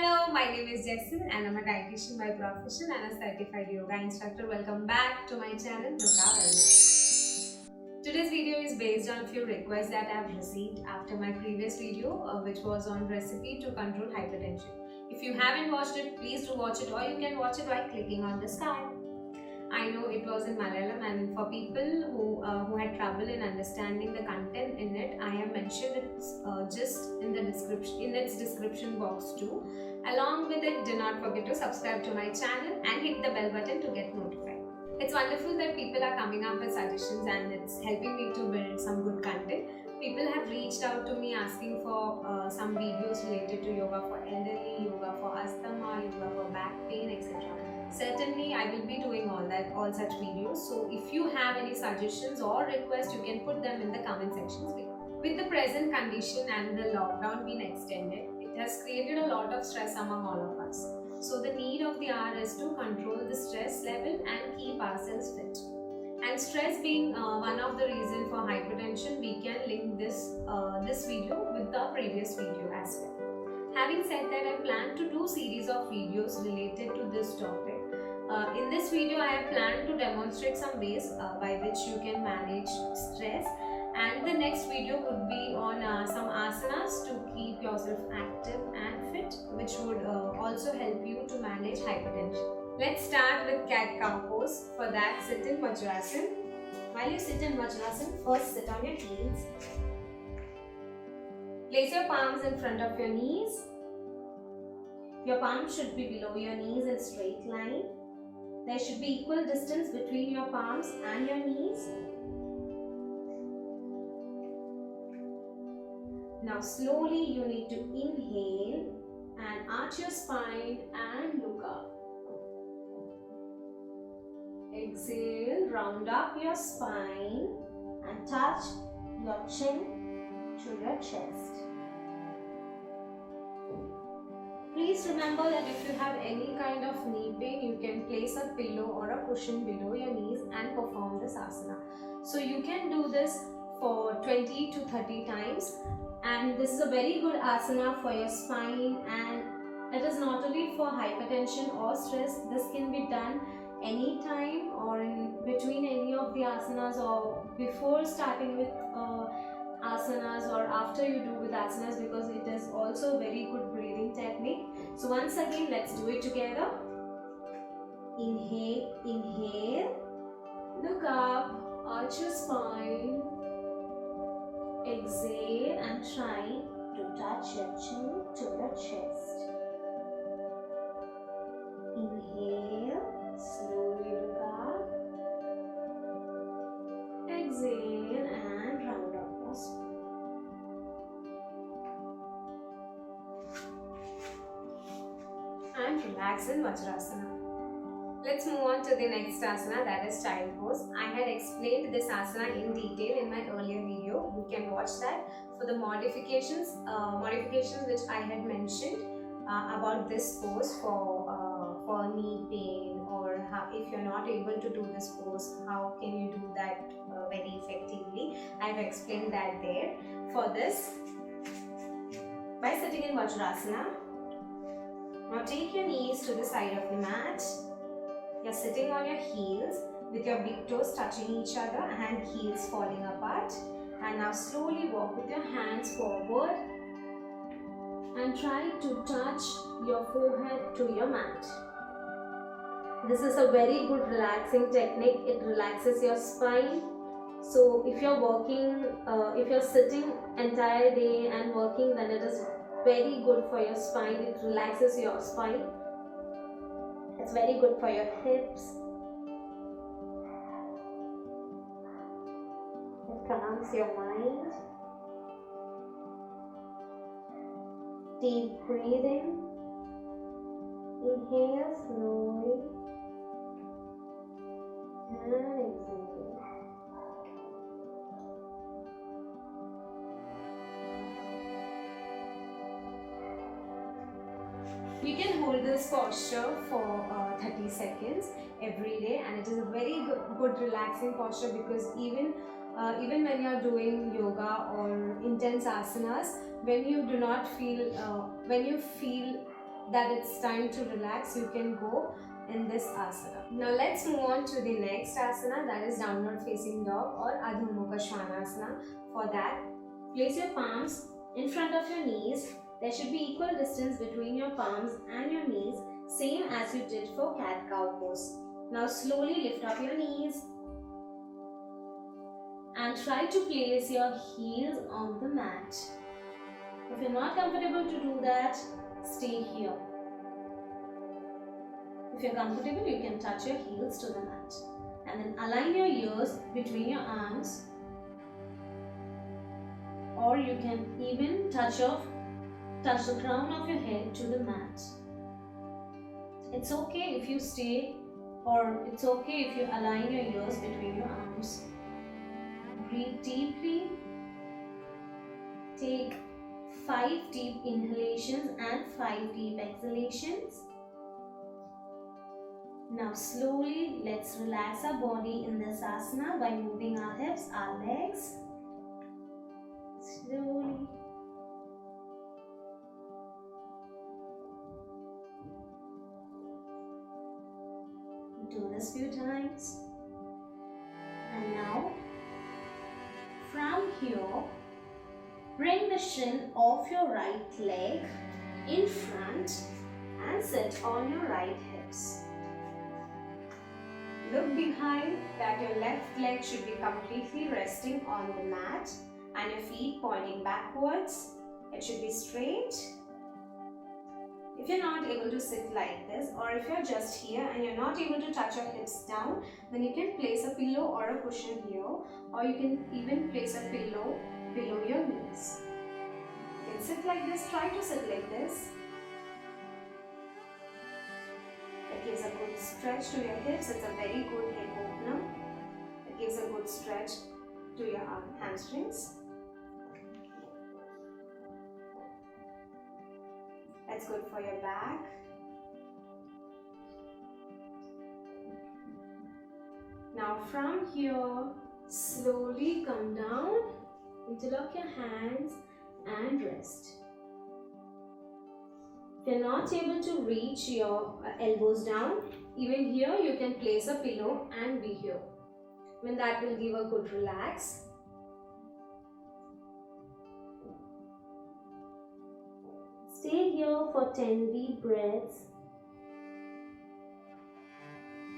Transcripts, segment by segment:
Hello, my name is Jessin and I'm a dietitian by profession and a certified yoga instructor. Welcome back to my channel, Yoga Wellness. Today's video is based on a few requests that I have received after my previous video, which was on recipe to control hypertension. If you haven't watched it, please do watch it, or you can watch it by clicking on this card. I know it was in Malayalam, and for people who had trouble in understanding the content in it, I have mentioned it just in the description, in its description box too. Along with it, do not forget to subscribe to my channel and hit the bell button to get notified. It's wonderful that people are coming up with suggestions and it's helping me to build some good content. People have reached out to me asking for some videos related to yoga for elderly, yoga for asthma, yoga for back pain, etc. Certainly, I will be doing all such videos. So if you have any suggestions or requests, you can put them in the comment sections below. With the present condition and the lockdown being extended, it has created a lot of stress among all of us. So the need of the hour is to control the stress level and keep ourselves fit. And stress being one of the reasons for hypertension, we can link this video with the previous video as well. Having said that, I plan to do series of videos related to this topic. In this video, I have planned to demonstrate some ways by which you can manage stress, and the next video would be on some asanas to keep yourself active and fit, which would also help you to manage hypertension. Let's start with cat-cow pose. For that, sit in Vajrasana. While you sit in Vajrasana, first sit on your heels. Place your palms in front of your knees. Your palms should be below your knees in straight line. There should be equal distance between your palms and your knees. Now slowly you need to inhale and arch your spine and look up. Exhale, round up your spine and touch your chin to your chest. Please remember that if you have any kind of knee pain, you can place a pillow or a cushion below your knees and perform this asana. So you can do this for 20 to 30 times, and this is a very good asana for your spine, and it is not only for hypertension or stress. This can be done anytime or in between any of the asanas, or before starting with asanas or after you do with asanas, because it is also a very good breathing technique. So once again, let's do it together. Inhale, inhale, look up, arch your spine. Exhale and try to touch your chin to your chest. Inhale, slowly look up. Exhale and round up your spine. And relax in Vajrasana. Let's move on to the next asana, that is child pose. I had explained this asana in detail in my earlier video. You can watch that for the modifications which I had mentioned about this pose for knee pain, or if you're not able to do this pose, how can you do that very effectively. I've explained that there. For this, by sitting in Vajrasana, now take your knees to the side of the mat. You're sitting on your heels with your big toes touching each other and heels falling apart. And now slowly walk with your hands forward and try to touch your forehead to your mat. This is a very good relaxing technique. It relaxes your spine. So if you're working, if you're sitting entire day and working, then it is very good for your spine. It relaxes your spine. It's very good for your hips. It calms your mind. Deep breathing. Inhale slowly and exhale. You can hold this posture for 30 seconds every day, and it is a very good relaxing posture, because even when you are doing yoga or intense asanas, when you do not feel when you feel that it's time to relax, you can go in this asana. Now let's move on to the next asana, that is downward facing dog or Adho Mukha Svanasana. For that, place your palms in front of your knees. There should be equal distance between your palms and your knees, same as you did for cat cow pose. Now slowly lift up your knees and try to place your heels on the mat. If you're not comfortable to do that, stay here. If you're comfortable, you can touch your heels to the mat. And then align your ears between your arms, or you can even touch the crown of your head to the mat. It's okay if you stay, or it's okay if you align your ears between your arms. Breathe deeply. Take 5 deep inhalations and 5 deep exhalations. Now slowly let's relax our body in this asana by moving our hips, our legs. Slowly. Do this few times. And now, from here, bring the shin of your right leg in front and sit on your right hips. Look behind that your left leg should be completely resting on the mat and your feet pointing backwards. It should be straight. If you're not able to sit like this, or if you're just here and you're not able to touch your hips down, then you can place a pillow or a cushion here, or you can even place a pillow below your knees. You can sit like this, try to sit like this. It gives a good stretch to your hips, it's a very good hip opener. It gives a good stretch to your hamstrings. That's good for your back. Now from here, slowly come down, interlock your hands and rest. If you're not able to reach your elbows down, even here you can place a pillow and be here. When that will give a good relax. Stay here for 10 deep breaths.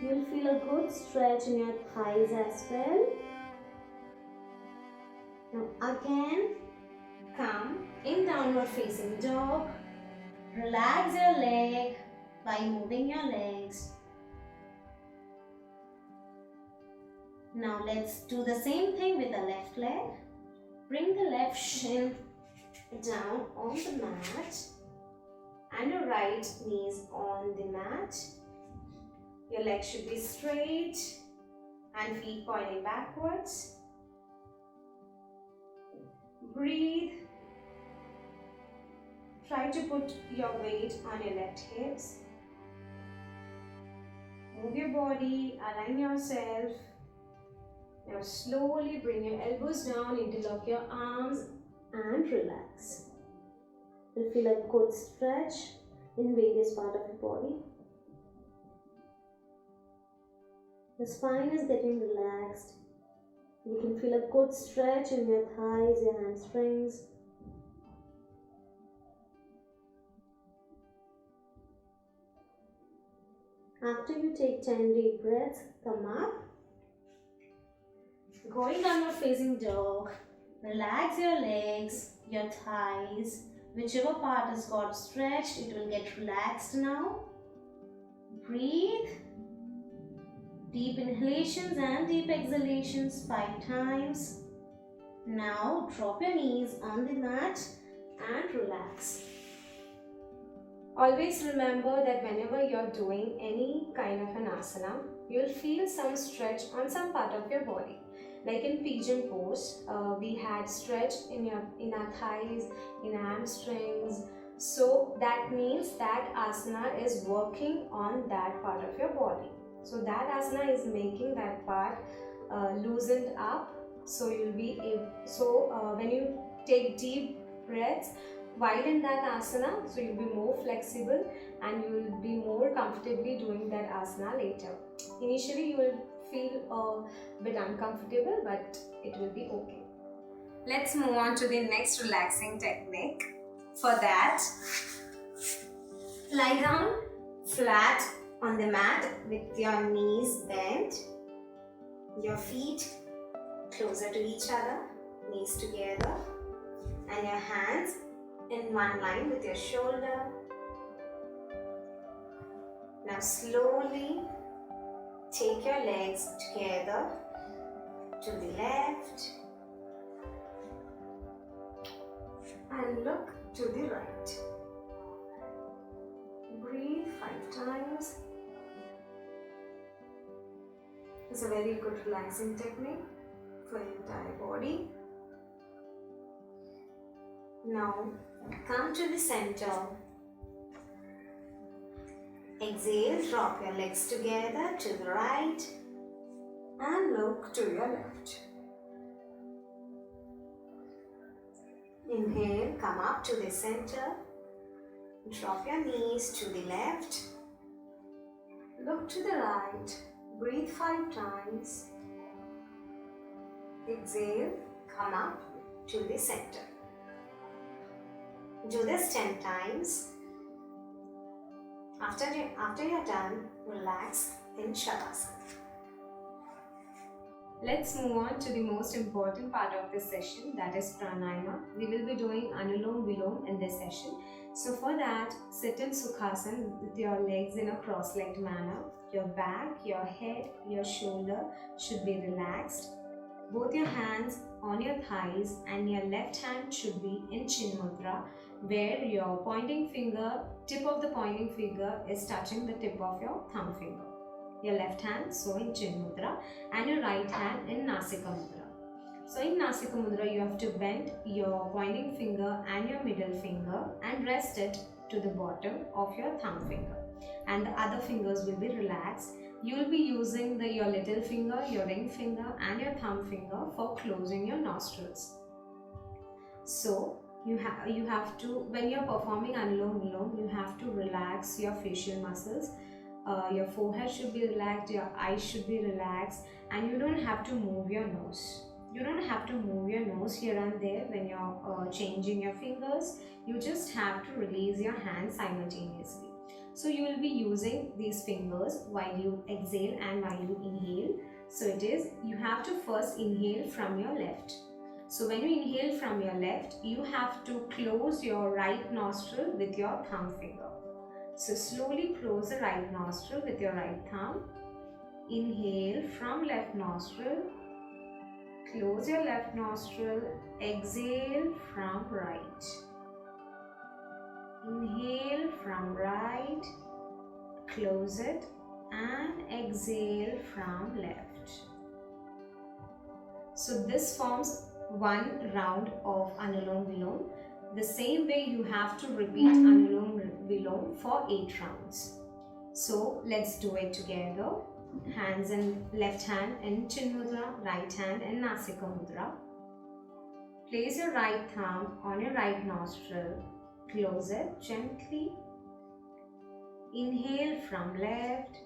You'll feel a good stretch in your thighs as well. Now again, come in downward facing dog. Relax your leg by moving your legs. Now let's do the same thing with the left leg. Bring the left shin down on the mat and your right knees on the mat. Your legs should be straight and feet pointing backwards. Breathe. Try to put your weight on your left hips. Move your body, align yourself. Now slowly bring your elbows down, interlock your arms and relax. You'll feel a good stretch in various parts of your body. The spine is getting relaxed. You can feel a good stretch in your thighs, your hamstrings. After you take 10 deep breaths, come up. Going downward facing dog. Relax your legs, your thighs. Whichever part has got stretched, it will get relaxed now. Breathe. Deep inhalations and deep exhalations 5 times. Now drop your knees on the mat and relax. Always remember that whenever you're doing any kind of an asana, you'll feel some stretch on some part of your body. Like in pigeon pose, we had stretch in our thighs, in our hamstrings. So that means that asana is working on that part of your body. So that asana is making that part loosened up. So you'll be able. So when you take deep breaths, while in that asana, so you'll be more flexible and you will be more comfortably doing that asana later. Initially you will feel a bit uncomfortable, but it will be okay. Let's move on to the next relaxing technique. For that, lie down flat on the mat with your knees bent, your feet closer to each other, knees together, and your hands in one line with your shoulder. Now slowly take your legs together to the left and look to the right. Breathe 5 times. It's a very good relaxing technique for your entire body. Now come to the center. Exhale, drop your legs together to the right and look to your left. Inhale, come up to the center. Drop your knees to the left. Look to the right. Breathe 5 times. Exhale, come up to the center. Do this 10 times. After you're done, relax in Shavasana. Let's move on to the most important part of this session, that is pranayama. We will be doing Anulom Vilom in this session. So for that, sit in Sukhasana with your legs in a cross-legged manner. Your back, your head, your shoulder should be relaxed. Both your hands on your thighs and your left hand should be in Chin Mudra, where your pointing finger, tip of the pointing finger is touching the tip of your thumb finger. Your left hand so in Chin Mudra and your right hand in Nasika Mudra. So in Nasika Mudra, you have to bend your pointing finger and your middle finger and rest it to the bottom of your thumb finger, and the other fingers will be relaxed. You will be using your little finger, your ring finger and your thumb finger for closing your nostrils. So you have to, when you are performing Anulom Vilom, you have to relax your facial muscles. Your forehead should be relaxed, your eyes should be relaxed, and you don't have to move your nose. You don't have to move your nose here and there when you're changing your fingers. You just have to release your hands simultaneously. So you will be using these fingers while you exhale and while you inhale. So it is, you have to first inhale from your left. So when you inhale from your left, you have to close your right nostril with your thumb finger. So slowly close the right nostril with your right thumb. Inhale from left nostril. Close your left nostril. Exhale from right. Inhale from right. Close it and exhale from left. So this forms one round of Anulom Vilom. The same way you have to repeat Anulom Vilom for 8 rounds. So let's do it together. Hands in left hand in Chin Mudra, right hand in Nasika Mudra. Place your right thumb on your right nostril. Close it gently. Inhale from left.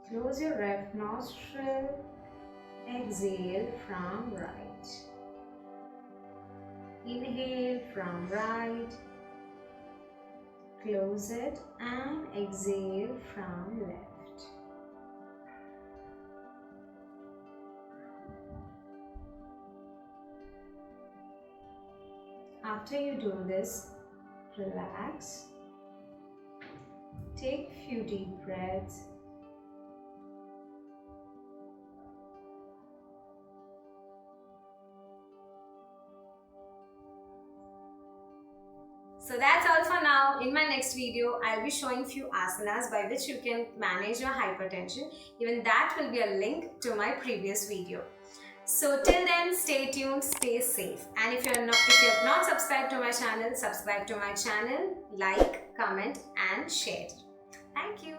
Close your left nostril. Exhale from right. Inhale from right. Close it and exhale from left. After you do this, relax. Take a few deep breaths. So that's all for now. In my next video, I'll be showing few asanas by which you can manage your hypertension. Even that will be a link to my previous video. So till then, stay tuned, stay safe. And if you have not subscribed to my channel, subscribe to my channel, like, comment and share. Thank you.